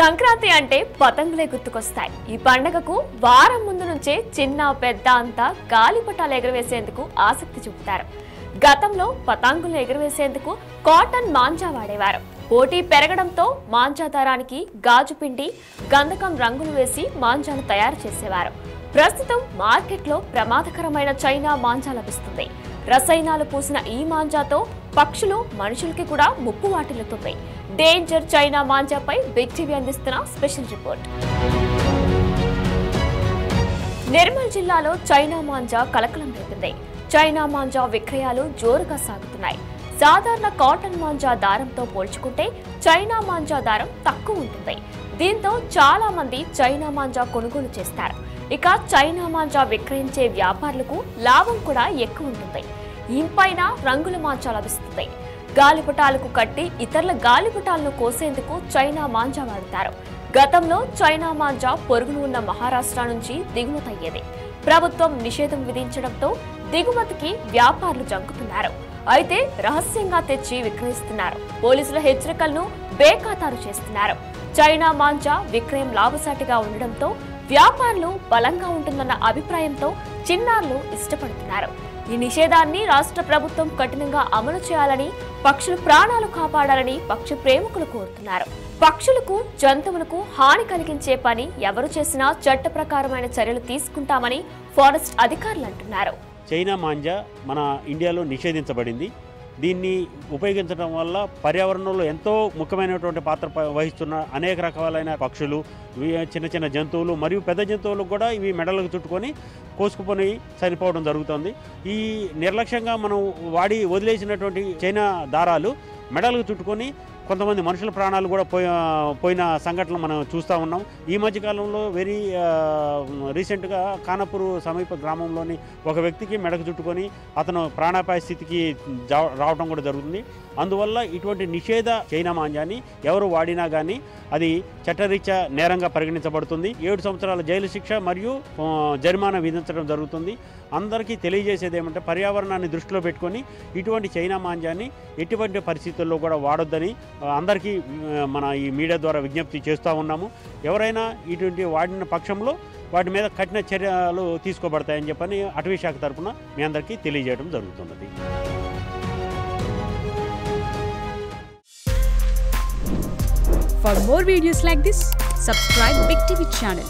సంక్రాంతి అంటే పతంగులే గుర్తుకొస్తాయి. ఈ పండగకు వారం ముందు నుంచే చిన్న పెద్ద అంతా గాలిపటాలు ఎగరవేసేందుకు ఆసక్తి చూపుతారు. గతంలో పతంగులు ఎగరవేసేందుకు కాటన్ మాంజా వాడేవారు. పోటీ పెరగడంతో మాంజా దారానికి గాజు పిండి, గంధకం రంగులు వేసి మాంజాను తయారు చేసేవారు. ప్రస్తుతం మార్కెట్లో ప్రమాదకరమైన చైనా మాంజా లభిస్తుంది. రసాయనాలు పూసిన ఈ మాంజాతో పక్షులు, మనుషులకి కూడా ముప్పు వాటిల్లుతుంది. డేంజర్ చైనా మాంజాపై బిగ్ టీవీ అందిస్తున్న స్పెషల్ రిపోర్ట్. నిర్మల్ జిల్లాలో చైనా మాంజా కలకలం రేపింది. చైనా మాంజా విక్రయాలు జోరుగా సాగుతున్నాయి. సాధారణ కాటన్ మాంజా దారంతో పోల్చుకుంటే చైనా మాంజా దారం తక్కువ ఉంటుంది. దీంతో చాలా మంది చైనా మాంజా కొనుగోలు చేస్తారు. ఇక చైనా మాంజా విక్రయించే వ్యాపారులకు లాభం కూడా ఎక్కువ ఉంటుంది. ఇంపైన రంగుల మాంజా లభిస్తుంది. గాలిపటాలకు కట్టి ఇతరుల గాలిపటాలను కోసేందుకు చైనా మాంజా వాడతారు. గతంలో చైనా మాంజా పొరుగులు ఉన్న మహారాష్ట్ర నుంచి దిగుమతయ్యేది. ప్రభుత్వం నిషేధం విధించడంతో దిగుమతికి వ్యాపారులు జంకుతున్నారు. అయితే రహస్యంగా తెచ్చి విక్రయిస్తున్నారు. పోలీసుల హెచ్చరికలను బేఖాతారు చేస్తున్నారు. చైనా మాంజా విక్రయం లాభసాటిగా ఉండడంతో వ్యాపారులు బలంగా ఉంటుందన్న అభిప్రాయంతో చిన్నారులు ఇష్టపడుతున్నారు. ఈ నిషేధాన్ని రాష్ట్ర ప్రభుత్వం కఠినంగా అమలు చేయాలని, పక్షుల ప్రాణాలు కాపాడాలని పక్షి ప్రేమికులు కోరుతున్నారు. పక్షులకు, జంతువులకు హాని కలిగించే పని ఎవరు చేసినా చట్ట ప్రకారమైన చర్యలు తీసుకుంటామని ఫారెస్ట్ అధికారులు అంటున్నారు. చైనా మాంజా మన ఇండియాలో నిషేధించబడింది. దీన్ని ఉపయోగించడం వల్ల పర్యావరణంలో ఎంతో ముఖ్యమైనటువంటి పాత్ర వహిస్తున్న అనేక రకాలైన పక్షులు, చిన్న చిన్న జంతువులు మరియు పెద్ద జంతువులకు కూడా ఇవి మెడలకు చుట్టుకొని కోసుకుపోయి చనిపోవడం జరుగుతుంది. ఈ నిర్లక్ష్యంగా మనం వాడి వదిలేసినటువంటి చైనా దారాలు మెడలకు చుట్టుకొని కొంతమంది మనుషుల ప్రాణాలు కూడా పోయిన సంఘటనలు మనం చూస్తూ ఉన్నాం. ఈ మధ్యకాలంలో వెరీ రీసెంట్గా ఖానాపూర్ సమీప గ్రామంలోని ఒక వ్యక్తికి మెడకు చుట్టుకొని అతను ప్రాణాపాయ స్థితికి రావడం కూడా జరుగుతుంది. అందువల్ల ఇటువంటి నిషేధ చైనా మాంజాని ఎవరు వాడినా కానీ అది చట్టరీత్యా నేరంగా పరిగణించబడుతుంది. 7 సంవత్సరాల జైలు శిక్ష మరియు జరిమానా విధించడం జరుగుతుంది. అందరికీ తెలియజేసేది ఏమంటే పర్యావరణాన్ని దృష్టిలో పెట్టుకొని ఇటువంటి చైనా మాంజాని ఎటువంటి పరిస్థితుల్లో కూడా వాడొద్దని అందరికీ మన ఈ మీడియా ద్వారా విజ్ఞప్తి చేస్తూ ఉన్నాము. ఎవరైనా ఇటువంటి వాడిన పక్షంలో వాటి మీద కఠిన చర్యలు తీసుకోబడతాయని చెప్పని అటవీ శాఖ తరఫున మీ అందరికీ తెలియజేయడం జరుగుతున్నది. For more videos like this, subscribe Big TV channel.